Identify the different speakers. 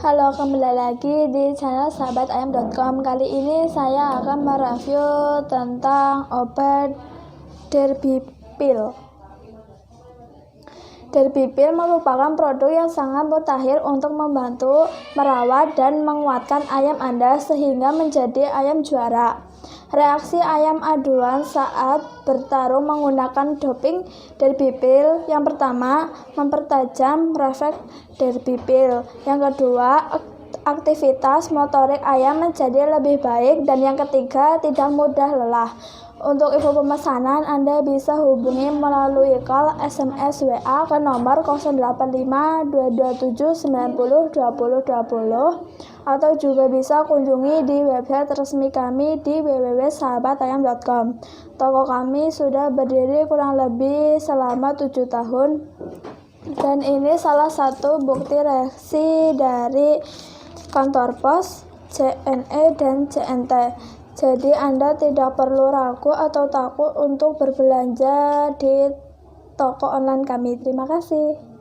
Speaker 1: Halo, kembali lagi di channel sahabatayam.com. Kali ini saya akan mereview tentang obat Derbipil. Derbipil merupakan produk yang sangat mutakhir untuk membantu merawat dan menguatkan ayam Anda sehingga menjadi ayam juara. Reaksi ayam aduan saat bertarung menggunakan doping Derbipil: yang pertama, mempertajam refleks Derbipil. Yang kedua, aktivitas motorik ayam menjadi lebih baik. Dan yang ketiga, tidak mudah lelah. Untuk info pemesanan, Anda bisa hubungi melalui call, SMS, WA ke nomor 085 227 90 20 20 atau juga bisa kunjungi di website resmi kami di www.sahabatayam.com. Toko kami sudah berdiri kurang lebih selama 7 tahun dan ini salah satu bukti reaksi dari kantor pos, JNE dan JNT. Jadi Anda tidak perlu ragu atau takut untuk berbelanja di toko online kami. Terima kasih.